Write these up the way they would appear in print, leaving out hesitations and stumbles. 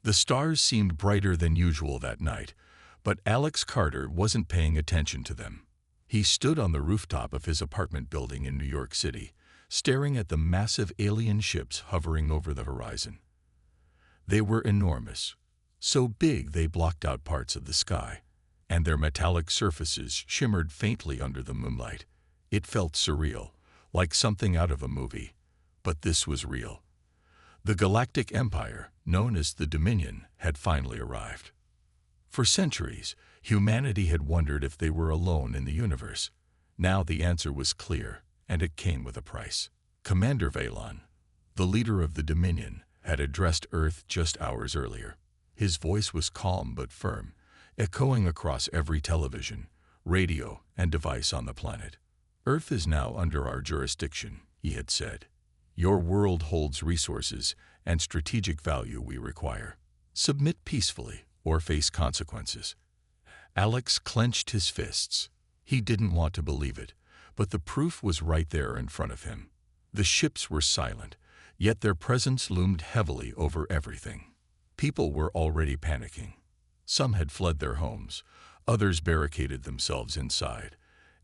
The stars seemed brighter than usual that night, but Alex Carter wasn't paying attention to them. He stood on the rooftop of his apartment building in New York City, staring at the massive alien ships hovering over the horizon. They were enormous, so big they blocked out parts of the sky, and their metallic surfaces shimmered faintly under the moonlight. It felt surreal, like something out of a movie, but this was real. The Galactic Empire, known as the Dominion, had finally arrived. For centuries, humanity had wondered if they were alone in the universe. Now the answer was clear, and it came with a price. Commander Valon, the leader of the Dominion, had addressed Earth just hours earlier. His voice was calm but firm, echoing across every television, radio, and device on the planet. Earth is now under our jurisdiction, he had said. Your world holds resources and strategic value we require. Submit peacefully or face consequences. Alex clenched his fists. He didn't want to believe it, but the proof was right there in front of him. The ships were silent, yet their presence loomed heavily over everything. People were already panicking. Some had fled their homes, others barricaded themselves inside,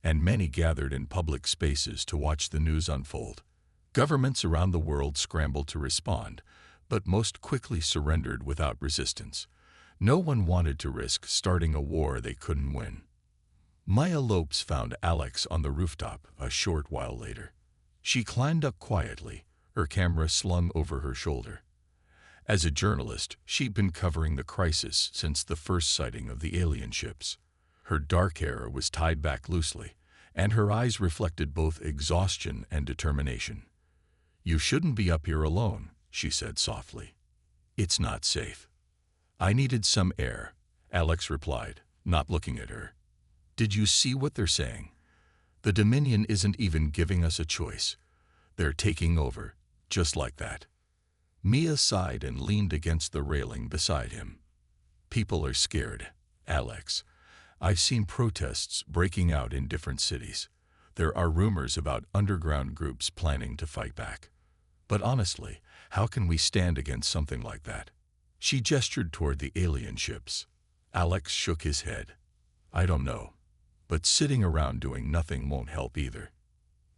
and many gathered in public spaces to watch the news unfold. Governments around the world scrambled to respond, but most quickly surrendered without resistance. No one wanted to risk starting a war they couldn't win. Maya Lopes found Alex on the rooftop a short while later. She climbed up quietly, her camera slung over her shoulder. As a journalist, she'd been covering the crisis since the first sighting of the alien ships. Her dark hair was tied back loosely, and her eyes reflected both exhaustion and determination. "You shouldn't be up here alone," she said softly. "It's not safe." "I needed some air," Alex replied, not looking at her. "Did you see what they're saying? The Dominion isn't even giving us a choice. They're taking over, just like that." Mia sighed and leaned against the railing beside him. "People are scared, Alex. I've seen protests breaking out in different cities. There are rumors about underground groups planning to fight back. But honestly, how can we stand against something like that?" She gestured toward the alien ships. Alex shook his head. "I don't know. But sitting around doing nothing won't help either."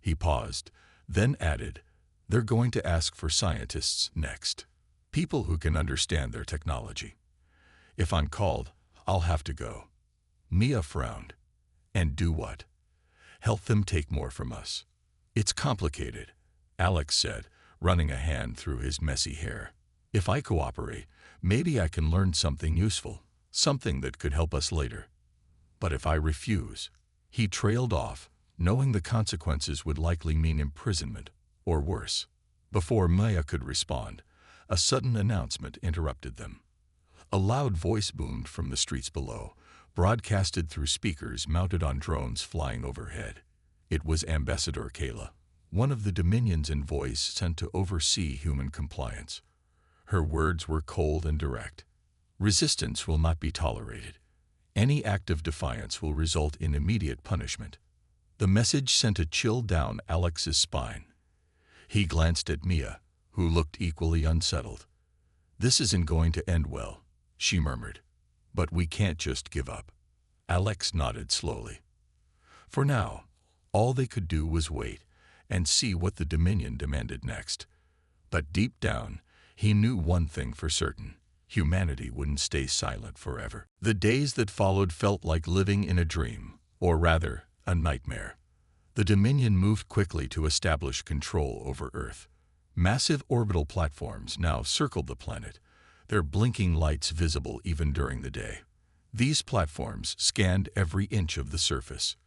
He paused, then added, "They're going to ask for scientists next. People who can understand their technology. If I'm called, I'll have to go." Mia frowned. "And do what?" "Help them take more from us." "It's complicated," Alex said, running a hand through his messy hair. "If I cooperate, maybe I can learn something useful, something that could help us later. But if I refuse..." He trailed off, knowing the consequences would likely mean imprisonment, or worse. Before Maya could respond, a sudden announcement interrupted them. A loud voice boomed from the streets below, broadcasted through speakers mounted on drones flying overhead. It was Ambassador Kayla, one of the Dominion's envoys sent to oversee human compliance. Her words were cold and direct. "Resistance will not be tolerated. Any act of defiance will result in immediate punishment." The message sent a chill down Alex's spine. He glanced at Mia, who looked equally unsettled. "This isn't going to end well," she murmured. "But we can't just give up." Alex nodded slowly. For now, all they could do was wait and see what the Dominion demanded next. But deep down, he knew one thing for certain: humanity wouldn't stay silent forever. The days that followed felt like living in a dream, or rather, a nightmare. The Dominion moved quickly to establish control over Earth. Massive orbital platforms now circled the planet, their blinking lights visible even during the day. These platforms scanned every inch of the surface,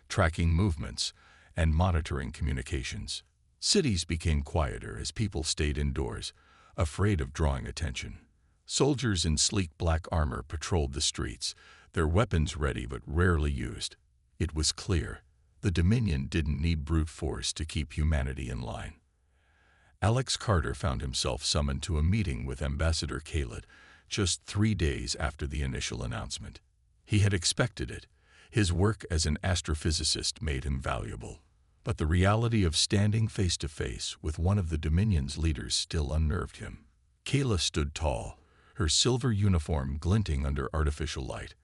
tracking movements and monitoring communications. Cities became quieter as people stayed indoors, afraid of drawing attention. Soldiers in sleek black armor patrolled the streets, their weapons ready but rarely used. It was clear the Dominion didn't need brute force to keep humanity in line. Alex Carter found himself summoned to a meeting with Ambassador Khaled just 3 days after the initial announcement. He had expected it. His work as an astrophysicist made him valuable. But the reality of standing face to face with one of the Dominion's leaders still unnerved him. Kayla stood tall, her silver uniform glinting under artificial light.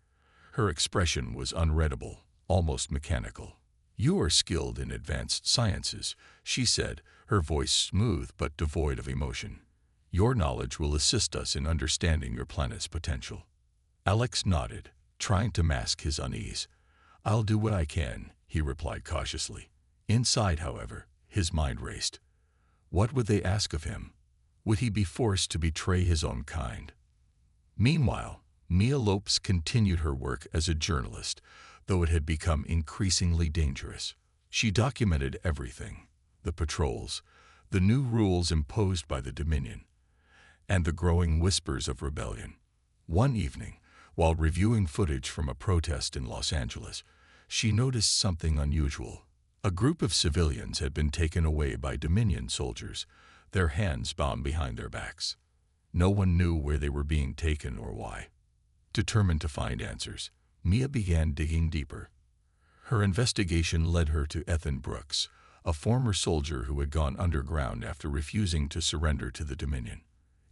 Her expression was unreadable, almost mechanical. "You are skilled in advanced sciences," she said, her voice smooth but devoid of emotion. "Your knowledge will assist us in understanding your planet's potential." Alex nodded, trying to mask his unease. "I'll do what I can," he replied cautiously. Inside, however, his mind raced. What would they ask of him? Would he be forced to betray his own kind? Meanwhile, Mia Lopes continued her work as a journalist, though it had become increasingly dangerous. She documented everything: the patrols, the new rules imposed by the Dominion, and the growing whispers of rebellion. One evening, while reviewing footage from a protest in Los Angeles, she noticed something unusual. A group of civilians had been taken away by Dominion soldiers, their hands bound behind their backs. No one knew where they were being taken or why. Determined to find answers, Mia began digging deeper. Her investigation led her to Ethan Brooks, a former soldier who had gone underground after refusing to surrender to the Dominion.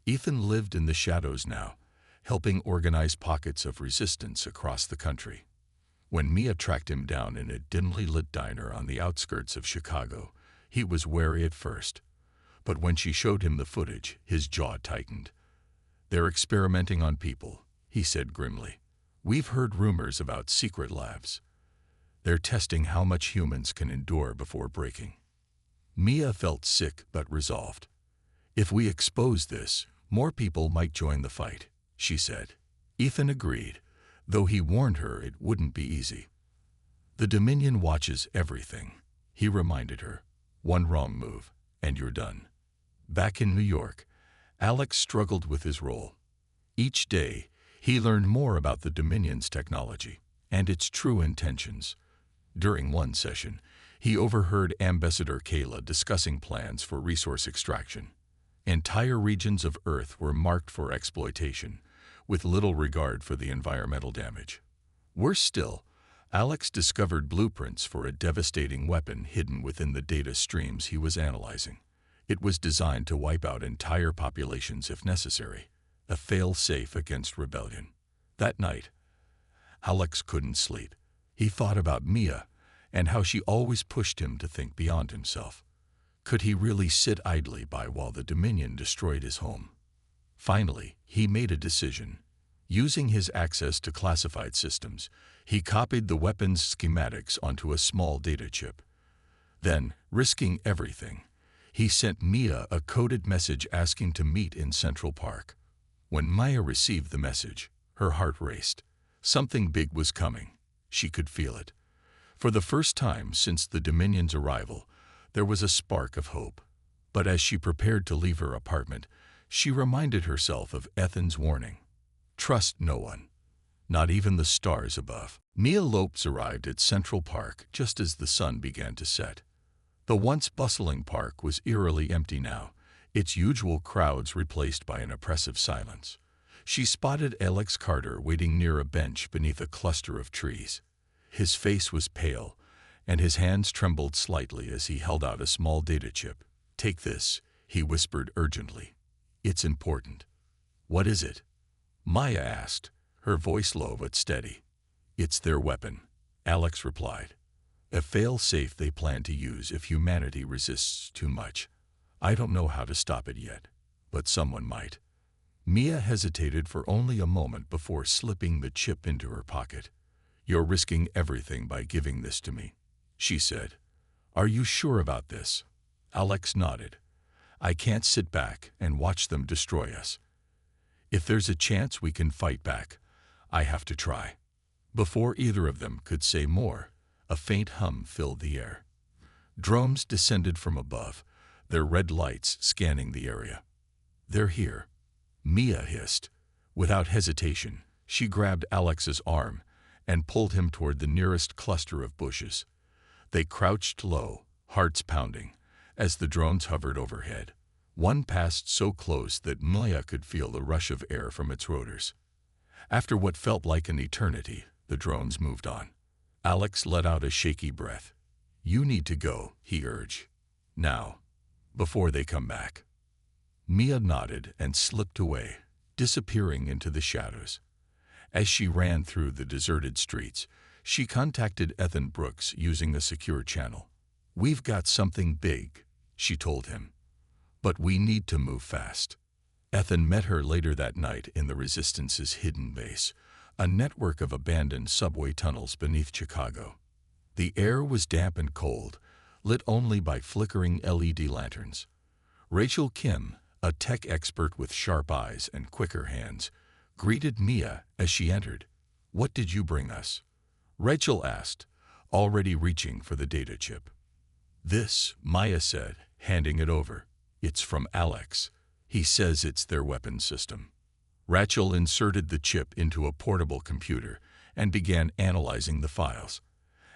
Ethan lived in the shadows now, helping organize pockets of resistance across the country. When Mia tracked him down in a dimly lit diner on the outskirts of Chicago, he was wary at first. But when she showed him the footage, his jaw tightened. "They're experimenting on people," he said grimly. "We've heard rumors about secret labs. They're testing how much humans can endure before breaking." Mia felt sick but resolved. "If we expose this, more people might join the fight," she said. Ethan agreed, though he warned her it wouldn't be easy. "The Dominion watches everything," he reminded her. "One wrong move, and you're done." Back in New York, Alex struggled with his role. Each day, he learned more about the Dominion's technology and its true intentions. During one session, he overheard Ambassador Kayla discussing plans for resource extraction. Entire regions of Earth were marked for exploitation, with little regard for the environmental damage. Worse still, Alex discovered blueprints for a devastating weapon hidden within the data streams he was analyzing. It was designed to wipe out entire populations if necessary, a fail-safe against rebellion. That night, Alex couldn't sleep. He thought about Mia and how she always pushed him to think beyond himself. Could he really sit idly by while the Dominion destroyed his home? Finally, he made a decision. Using his access to classified systems, he copied the weapon's schematics onto a small data chip. Then, risking everything, he sent Mia a coded message asking to meet in Central Park. When Maya received the message, her heart raced. Something big was coming. She could feel it. For the first time since the Dominion's arrival, there was a spark of hope. But as she prepared to leave her apartment, she reminded herself of Ethan's warning. Trust no one, not even the stars above. Mia Lopes arrived at Central Park just as the sun began to set. The once bustling park was eerily empty now, its usual crowds replaced by an oppressive silence. She spotted Alex Carter waiting near a bench beneath a cluster of trees. His face was pale, and his hands trembled slightly as he held out a small data chip. "Take this," he whispered urgently. "It's important." "What is it?" Maya asked, her voice low but steady. "It's their weapon," Alex replied. "A fail-safe they plan to use if humanity resists too much. I don't know how to stop it yet, but someone might." Mia hesitated for only a moment before slipping the chip into her pocket. "You're risking everything by giving this to me," she said. "Are you sure about this?" Alex nodded. "I can't sit back and watch them destroy us. If there's a chance we can fight back, I have to try." Before either of them could say more, a faint hum filled the air. Drones descended from above, their red lights scanning the area. "They're here," Mia hissed. Without hesitation, she grabbed Alex's arm and pulled him toward the nearest cluster of bushes. They crouched low, hearts pounding, as the drones hovered overhead. One passed so close that Maya could feel the rush of air from its rotors. After what felt like an eternity, the drones moved on. Alex let out a shaky breath. "You need to go," he urged. "Now, before they come back." Mia nodded and slipped away, disappearing into the shadows. As she ran through the deserted streets, she contacted Ethan Brooks using a secure channel. "We've got something big," she told him, "but we need to move fast." Ethan met her later that night in the Resistance's hidden base, a network of abandoned subway tunnels beneath Chicago. The air was damp and cold, lit only by flickering LED lanterns. Rachel Kim, a tech expert with sharp eyes and quicker hands, greeted Mia as she entered. "What did you bring us?" Rachel asked, already reaching for the data chip. "This," Maya said, handing it over. "It's from Alex. He says it's their weapons system." Rachel inserted the chip into a portable computer and began analyzing the files.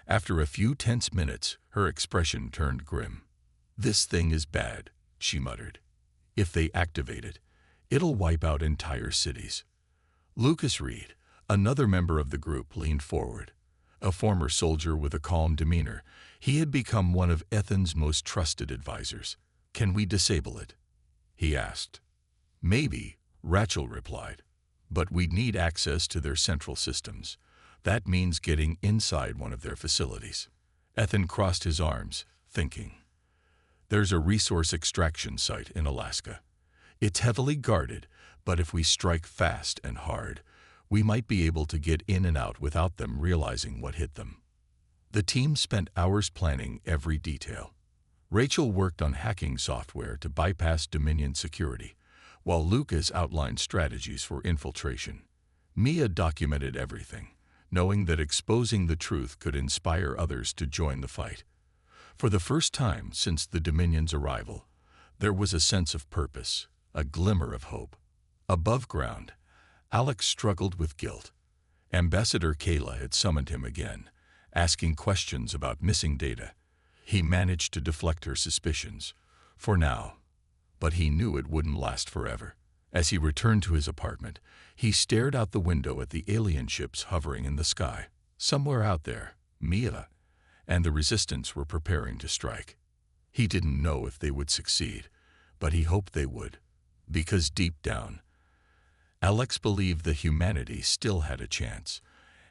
After a few tense minutes, her expression turned grim. "This thing is bad," she muttered. "If they activate it, it'll wipe out entire cities." Lucas Reed, another member of the group, leaned forward. A former soldier with a calm demeanor, he had become one of Ethan's most trusted advisors. "Can we disable it?" he asked. "Maybe," Rachel replied, "but we'd need access to their central systems. That means getting inside one of their facilities." Ethan crossed his arms, thinking. "There's a resource extraction site in Alaska. It's heavily guarded, but if we strike fast and hard, we might be able to get in and out without them realizing what hit them." The team spent hours planning every detail. Rachel worked on hacking software to bypass Dominion security, while Lucas outlined strategies for infiltration. Mia documented everything, knowing that exposing the truth could inspire others to join the fight. For the first time since the Dominion's arrival, there was a sense of purpose, a glimmer of hope. Above ground, Alex struggled with guilt. Ambassador Kayla had summoned him again, asking questions about missing data. He managed to deflect her suspicions, for now, but he knew it wouldn't last forever. As he returned to his apartment, he stared out the window at the alien ships hovering in the sky. Somewhere out there, Mia and the Resistance were preparing to strike. He didn't know if they would succeed, but he hoped they would, because deep down, Alex believed that humanity still had a chance,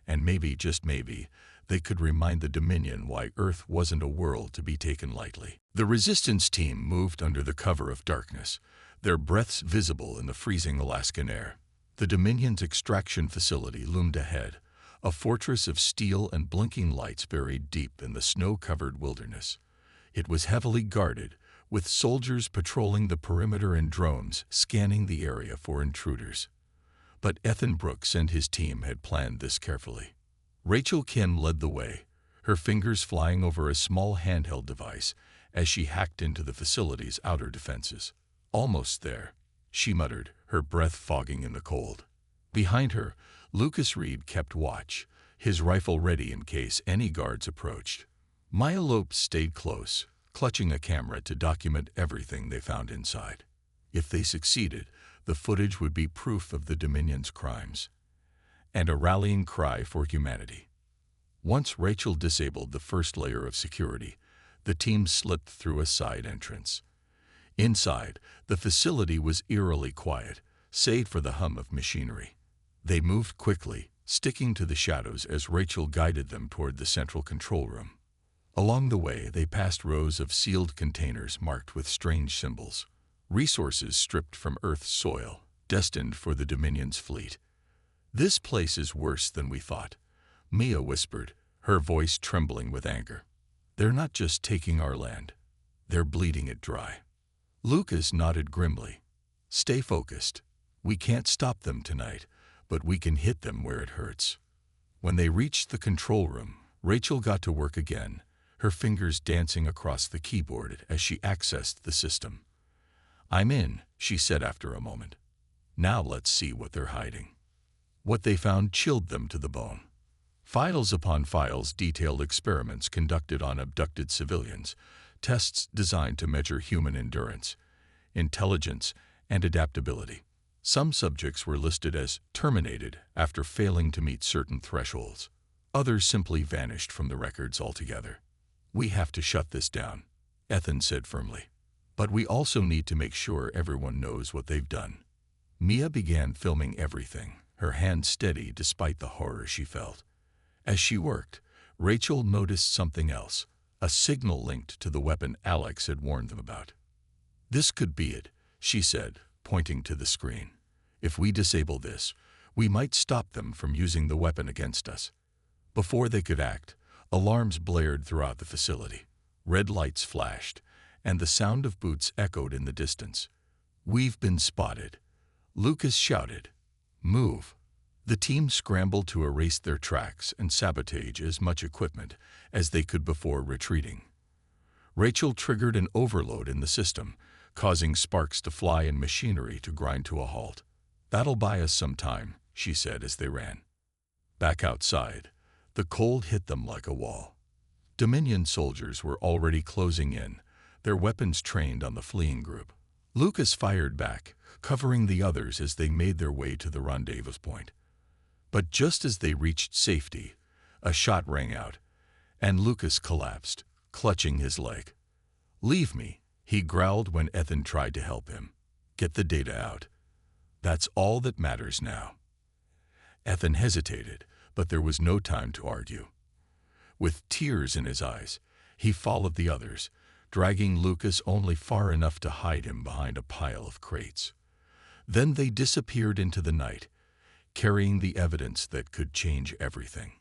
and maybe, just maybe, they could remind the Dominion why Earth wasn't a world to be taken lightly. The Resistance team moved under the cover of darkness, their breaths visible in the freezing Alaskan air. The Dominion's extraction facility loomed ahead, a fortress of steel and blinking lights buried deep in the snow-covered wilderness. It was heavily guarded, with soldiers patrolling the perimeter and drones scanning the area for intruders. But Ethan Brooks and his team had planned this carefully. Rachel Kim led the way, her fingers flying over a small handheld device as she hacked into the facility's outer defenses. "Almost there," she muttered, her breath fogging in the cold. Behind her, Lucas Reed kept watch, his rifle ready in case any guards approached. Maya Lopes stayed close, clutching a camera to document everything they found inside. If they succeeded, the footage would be proof of the Dominion's crimes, and a rallying cry for humanity. Once Rachel disabled the first layer of security, the team slipped through a side entrance. Inside, the facility was eerily quiet, save for the hum of machinery. They moved quickly, sticking to the shadows as Rachel guided them toward the central control room. Along the way, they passed rows of sealed containers marked with strange symbols, resources stripped from Earth's soil, destined for the Dominion's fleet. "This place is worse than we thought," Mia whispered, her voice trembling with anger. "They're not just taking our land, they're bleeding it dry." Lucas nodded grimly. "Stay focused. We can't stop them tonight, but we can hit them where it hurts." When they reached the control room, Rachel got to work again, her fingers dancing across the keyboard as she accessed the system. "I'm in," she said after a moment. "Now let's see what they're hiding." What they found chilled them to the bone. Files upon files detailed experiments conducted on abducted civilians, tests designed to measure human endurance, intelligence, and adaptability. Some subjects were listed as terminated after failing to meet certain thresholds. Others simply vanished from the records altogether. "We have to shut this down," Ethan said firmly. "But we also need to make sure everyone knows what they've done." Mia began filming everything, her hand steady despite the horror she felt. As she worked, Rachel noticed something else, a signal linked to the weapon Alex had warned them about. "This could be it," she said, pointing to the screen. "If we disable this, we might stop them from using the weapon against us." Before they could act, alarms blared throughout the facility. Red lights flashed, and the sound of boots echoed in the distance. "We've been spotted," Lucas shouted. "Move." The team scrambled to erase their tracks and sabotage as much equipment as they could before retreating. Rachel triggered an overload in the system, causing sparks to fly and machinery to grind to a halt. "That'll buy us some time," she said as they ran. Back outside, the cold hit them like a wall. Dominion soldiers were already closing in, their weapons trained on the fleeing group. Lucas fired back, covering the others as they made their way to the rendezvous point. But just as they reached safety, a shot rang out, and Lucas collapsed, clutching his leg. "Leave me," he growled when Ethan tried to help him. "Get the data out. That's all that matters now." Ethan hesitated, but there was no time to argue. With tears in his eyes, he followed the others, dragging Lucas only far enough to hide him behind a pile of crates. Then they disappeared into the night, carrying the evidence that could change everything.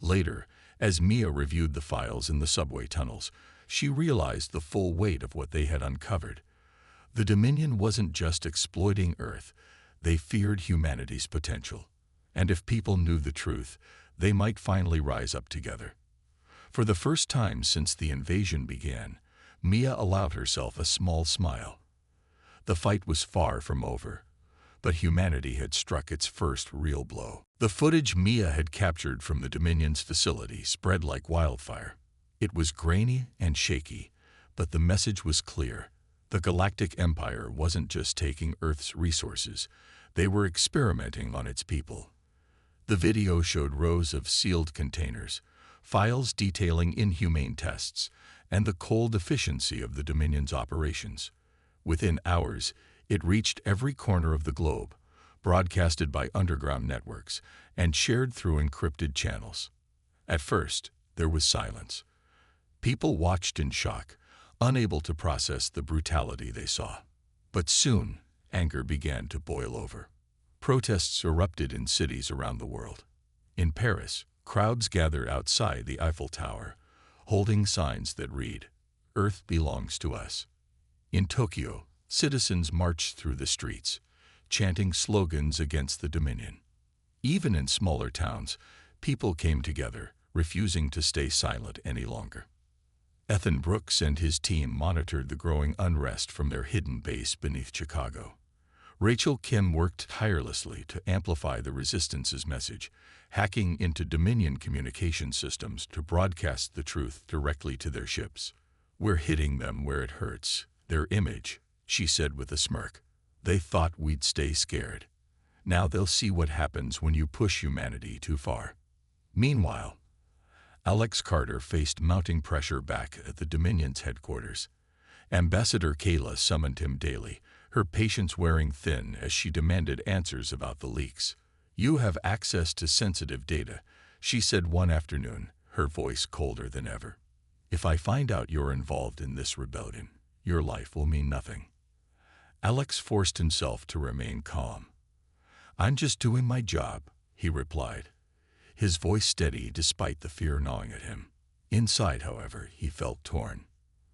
Later, as Mia reviewed the files in the subway tunnels, she realized the full weight of what they had uncovered. The Dominion wasn't just exploiting Earth, they feared humanity's potential. And if people knew the truth, they might finally rise up together. For the first time since the invasion began, Mia allowed herself a small smile. The fight was far from over, but humanity had struck its first real blow. The footage Mia had captured from the Dominion's facility spread like wildfire. It was grainy and shaky, but the message was clear. The Galactic Empire wasn't just taking Earth's resources, they were experimenting on its people. The video showed rows of sealed containers, files detailing inhumane tests, and the cold efficiency of the Dominion's operations. Within hours, it reached every corner of the globe, broadcasted by underground networks, and shared through encrypted channels. At first, there was silence. People watched in shock, unable to process the brutality they saw. But soon, anger began to boil over. Protests erupted in cities around the world. In Paris, crowds gathered outside the Eiffel Tower, holding signs that read, "Earth belongs to us." In Tokyo, citizens marched through the streets, chanting slogans against the Dominion. Even in smaller towns, people came together, refusing to stay silent any longer. Ethan Brooks and his team monitored the growing unrest from their hidden base beneath Chicago. Rachel Kim worked tirelessly to amplify the Resistance's message, hacking into Dominion communication systems to broadcast the truth directly to their ships. "We're hitting them where it hurts, their image," she said with a smirk. "They thought we'd stay scared. Now they'll see what happens when you push humanity too far." Meanwhile, Alex Carter faced mounting pressure back at the Dominion's headquarters. Ambassador Kayla summoned him daily, her patience wearing thin as she demanded answers about the leaks. "You have access to sensitive data," she said one afternoon, her voice colder than ever. "If I find out you're involved in this rebellion, your life will mean nothing." Alex forced himself to remain calm. "I'm just doing my job," he replied, his voice steady despite the fear gnawing at him. Inside, however, he felt torn.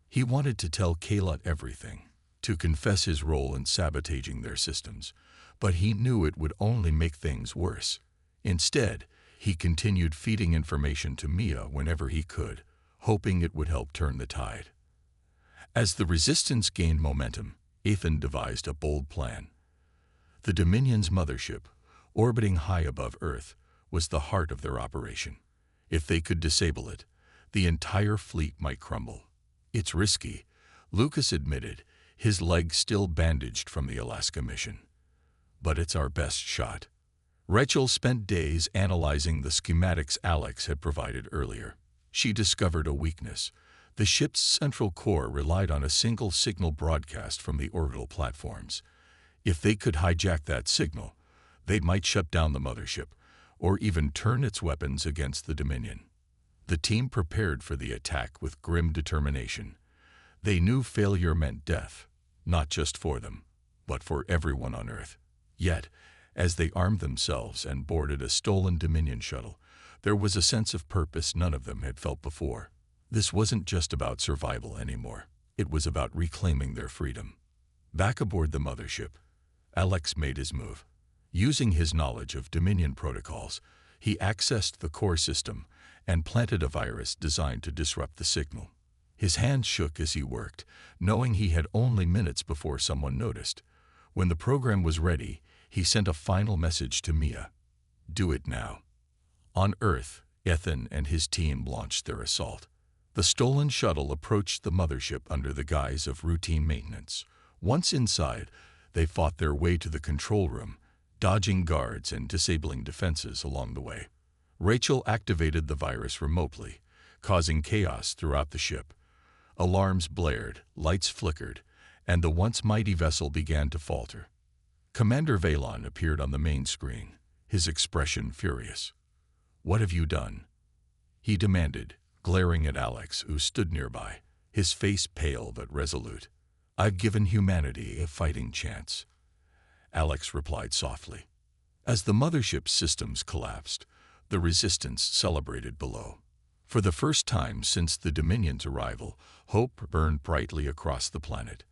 He wanted to tell Kayla everything, to confess his role in sabotaging their systems, but he knew it would only make things worse. Instead, he continued feeding information to Mia whenever he could, hoping it would help turn the tide. As the Resistance gained momentum, Ethan devised a bold plan. The Dominion's mothership, orbiting high above Earth, was the heart of their operation. If they could disable it, the entire fleet might crumble. "It's risky," Lucas admitted, his leg still bandaged from the Alaska mission. "But it's our best shot." Rachel spent days analyzing the schematics Alex had provided earlier. She discovered a weakness. The ship's central core relied on a single signal broadcast from the orbital platforms. If they could hijack that signal, they might shut down the mothership, or even turn its weapons against the Dominion. The team prepared for the attack with grim determination. They knew failure meant death, not just for them, but for everyone on Earth. Yet, as they armed themselves and boarded a stolen Dominion shuttle, there was a sense of purpose none of them had felt before. This wasn't just about survival anymore. It was about reclaiming their freedom. Back aboard the mothership, Alex made his move. Using his knowledge of Dominion protocols, he accessed the core system and planted a virus designed to disrupt the signal. His hands shook as he worked, knowing he had only minutes before someone noticed. When the program was ready, he sent a final message to Mia. Do it now. On Earth, Ethan and his team launched their assault. The stolen shuttle approached the mothership under the guise of routine maintenance. Once inside, they fought their way to the control room, dodging guards and disabling defenses along the way. Rachel activated the virus remotely, causing chaos throughout the ship. Alarms blared, lights flickered, and the once mighty vessel began to falter. Commander Valon appeared on the main screen, his expression furious. "What have you done?" he demanded, glaring at Alex, who stood nearby, his face pale but resolute. "I've given humanity a fighting chance," Alex replied softly. As the mothership's systems collapsed, the resistance celebrated below. For the first time since the Dominion's arrival, hope burned brightly across the planet.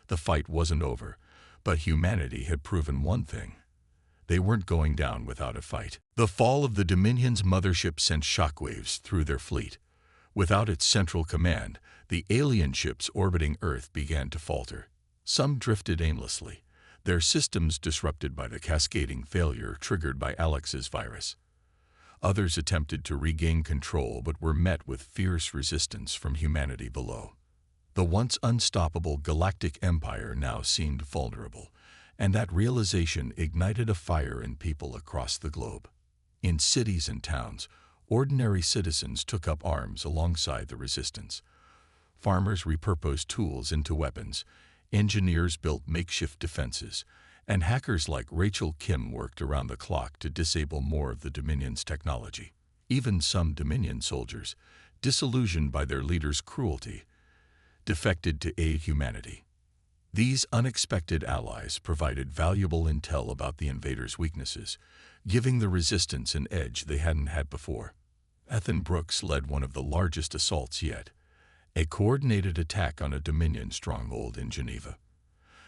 The fight wasn't over, but humanity had proven one thing. They weren't going down without a fight. The fall of the Dominion's mothership sent shockwaves through their fleet. Without its central command, the alien ships orbiting Earth began to falter. Some drifted aimlessly, their systems disrupted by the cascading failure triggered by Alex's virus. Others attempted to regain control but were met with fierce resistance from humanity below. The once unstoppable Galactic Empire now seemed vulnerable, and that realization ignited a fire in people across the globe. In cities and towns, ordinary citizens took up arms alongside the resistance. Farmers repurposed tools into weapons, engineers built makeshift defenses, and hackers like Rachel Kim worked around the clock to disable more of the Dominion's technology. Even some Dominion soldiers, disillusioned by their leader's cruelty, defected to aid humanity. These unexpected allies provided valuable intel about the invaders' weaknesses, giving the resistance an edge they hadn't had before. Ethan Brooks led one of the largest assaults yet, a coordinated attack on a Dominion stronghold in Geneva.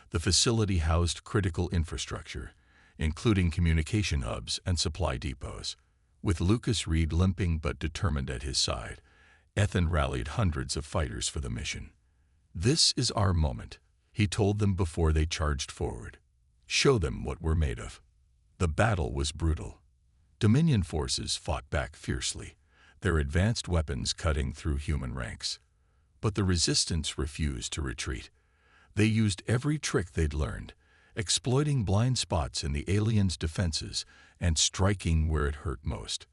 The facility housed critical infrastructure, including communication hubs and supply depots. With Lucas Reed limping but determined at his side, Ethan rallied hundreds of fighters for the mission. "This is our moment," he told them before they charged forward. "Show them what we're made of." The battle was brutal. Dominion forces fought back fiercely, their advanced weapons cutting through human ranks. But the resistance refused to retreat. They used every trick they'd learned, exploiting blind spots in the aliens' defenses and striking where it hurt most.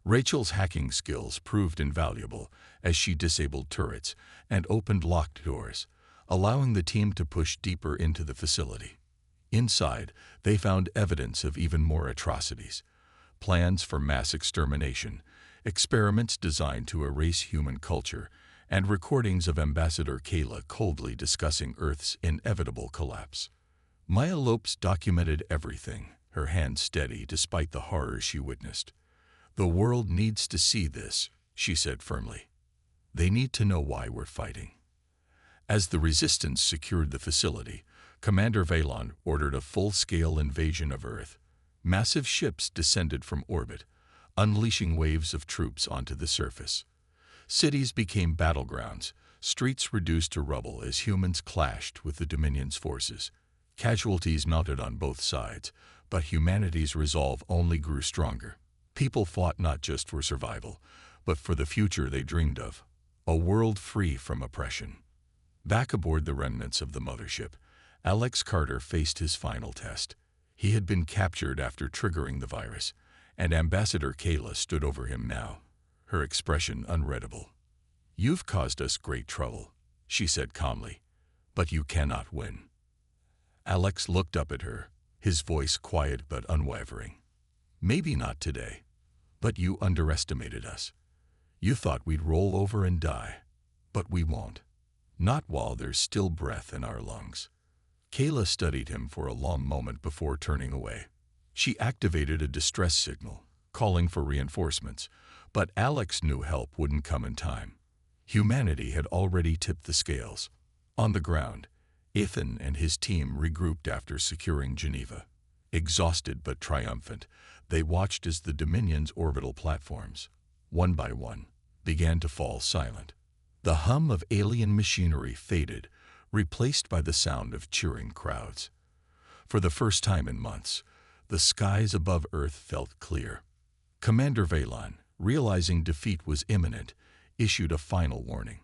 Rachel's hacking skills proved invaluable as she disabled turrets and opened locked doors, allowing the team to push deeper into the facility. Inside, they found evidence of even more atrocities: plans for mass extermination, experiments designed to erase human culture, and recordings of Ambassador Kayla coldly discussing Earth's inevitable collapse. Maya Lopes documented everything, her hands steady despite the horrors she witnessed. "The world needs to see this," she said firmly. "They need to know why we're fighting." As the resistance secured the facility, Commander Valon ordered a full-scale invasion of Earth. Massive ships descended from orbit, unleashing waves of troops onto the surface. Cities became battlegrounds, streets reduced to rubble as humans clashed with the Dominion's forces. Casualties mounted on both sides, but humanity's resolve only grew stronger. People fought not just for survival, but for the future they dreamed of, a world free from oppression. Back aboard the remnants of the mothership, Alex Carter faced his final test. He had been captured after triggering the virus, and Ambassador Kayla stood over him now, her expression unreadable. "You've caused us great trouble," she said calmly, "but you cannot win." Alex looked up at her, his voice quiet but unwavering. "Maybe not today, but you underestimated us. You thought we'd roll over and die, but we won't. Not while there's still breath in our lungs." Kayla studied him for a long moment before turning away. She activated a distress signal, calling for reinforcements, but Alex knew help wouldn't come in time. Humanity had already tipped the scales. On the ground, Ethan and his team regrouped after securing Geneva. Exhausted but triumphant, they watched as the Dominion's orbital platforms, one by one, began to fall silent. The hum of alien machinery faded, replaced by the sound of cheering crowds. For the first time in months, the skies above Earth felt clear. Commander Valon, realizing defeat was imminent, issued a final warning.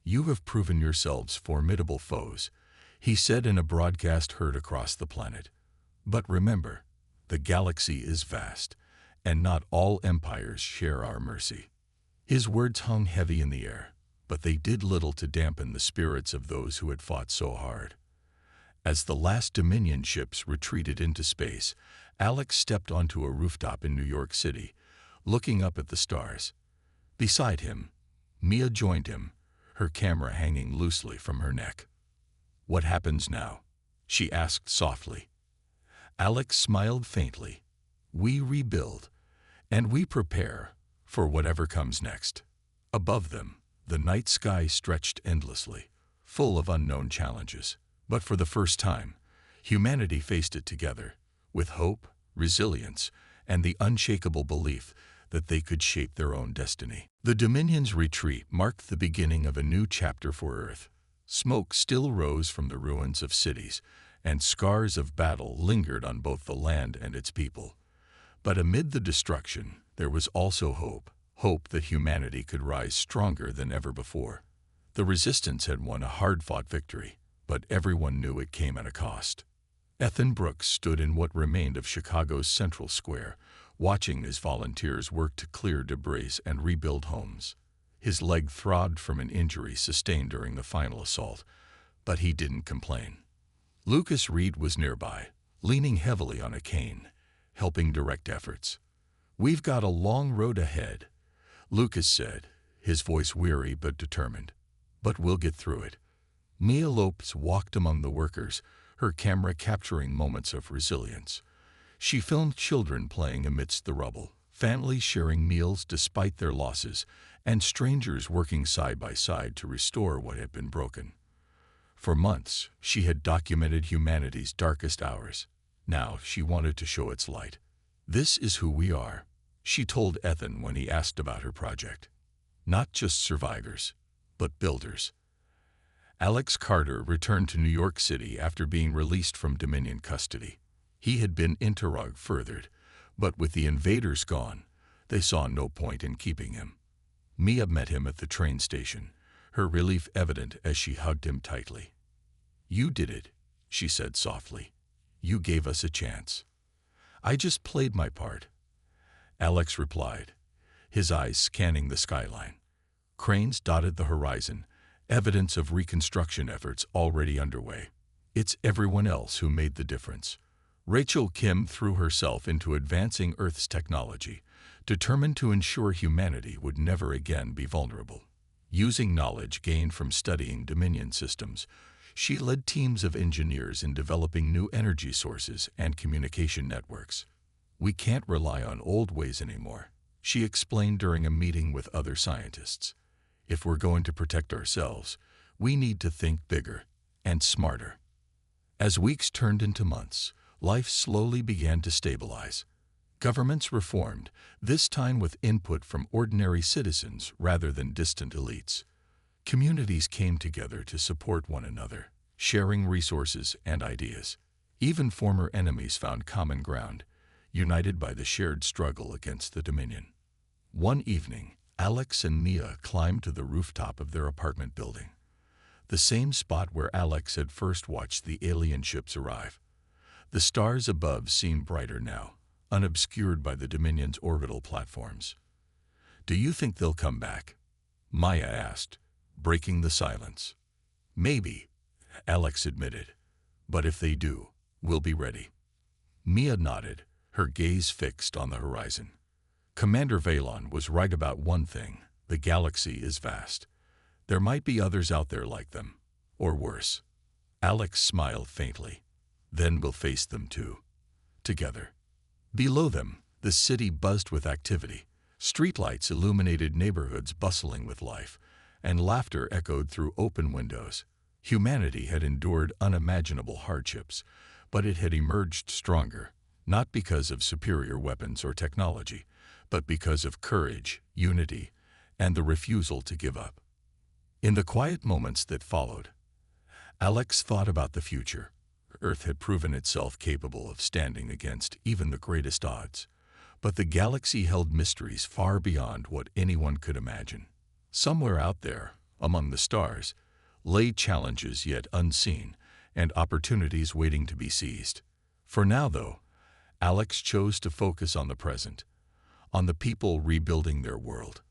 "You have proven yourselves formidable foes," he said in a broadcast heard across the planet. "But remember, the galaxy is vast, and not all empires share our mercy." His words hung heavy in the air, but they did little to dampen the spirits of those who had fought so hard. As the last Dominion ships retreated into space, Alex stepped onto a rooftop in New York City, looking up at the stars. Beside him, Mia joined him, her camera hanging loosely from her neck. "What happens now?" she asked softly. Alex smiled faintly. "We rebuild, and we prepare for whatever comes next." Above them, the night sky stretched endlessly, full of unknown challenges. But for the first time, humanity faced it together, with hope, resilience, and the unshakable belief that they could shape their own destiny. The Dominion's retreat marked the beginning of a new chapter for Earth. Smoke still rose from the ruins of cities, and scars of battle lingered on both the land and its people. But amid the destruction, there was also hope that humanity could rise stronger than ever before. The resistance had won a hard-fought victory, but everyone knew it came at a cost. Ethan Brooks stood in what remained of Chicago's Central Square, watching as volunteers worked to clear debris and rebuild homes. His leg throbbed from an injury sustained during the final assault, but he didn't complain. Lucas Reed was nearby, leaning heavily on a cane, helping direct efforts. "We've got a long road ahead," Lucas said, his voice weary but determined. "But we'll get through it." Mia Lopes walked among the workers, her camera capturing moments of resilience. She filmed children playing amidst the rubble, families sharing meals despite their losses, and strangers working side by side to restore what had been broken. For months, she had documented humanity's darkest hours. Now she wanted to show its light. "This is who we are," she told Ethan when he asked about her project. "Not just survivors, but builders." Alex Carter returned to New York City after being released from Dominion custody. He had been interrogated furthered, but with the invaders gone, they saw no point in keeping him. Mia met him at the train station, her relief evident as she hugged him tightly. "You did it," she said softly. "You gave us a chance." "I just played my part," Alex replied, his eyes scanning the skyline. Cranes dotted the horizon, evidence of reconstruction efforts already underway. It's everyone else who made the difference. Rachel Kim threw herself into advancing Earth's technology, determined to ensure humanity would never again be vulnerable. Using knowledge gained from studying Dominion systems, she led teams of engineers in developing new energy sources and communication networks. "We can't rely on old ways anymore," she explained during a meeting with other scientists. "If we're going to protect ourselves, we need to think bigger and smarter." As weeks turned into months, life slowly began to stabilize. Governments reformed, this time with input from ordinary citizens rather than distant elites. Communities came together to support one another, sharing resources and ideas. Even former enemies found common ground, united by the shared struggle against the Dominion. One evening, Alex and Mia climbed to the rooftop of their apartment building, the same spot where Alex had first watched the alien ships arrive. The stars above seemed brighter now, unobscured by the Dominion's orbital platforms. "Do you think they'll come back?" Maya asked, breaking the silence. "Maybe," Alex admitted, But if they do, we'll be ready." Mia nodded, her gaze fixed on the horizon. Commander Valon was right about one thing: the galaxy is vast. There might be others out there like them, or worse. Alex smiled faintly. "Then we'll face them too. Together." Below them, the city buzzed with activity. Streetlights illuminated neighborhoods bustling with life, and laughter echoed through open windows. Humanity had endured unimaginable hardships, but it had emerged stronger, not because of superior weapons or technology, but because of courage, unity, and the refusal to give up. In the quiet moments that followed, Alex thought about the future. Earth had proven itself capable of standing against even the greatest odds, but the galaxy held mysteries far beyond what anyone could imagine. Somewhere out there, among the stars, lay challenges yet unseen and opportunities waiting to be seized. For now, though, Alex chose to focus on the present, on the people rebuilding their world,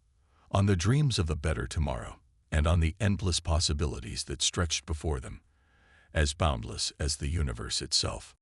on the dreams of a better tomorrow, and on the endless possibilities that stretched before them, as boundless as the universe itself.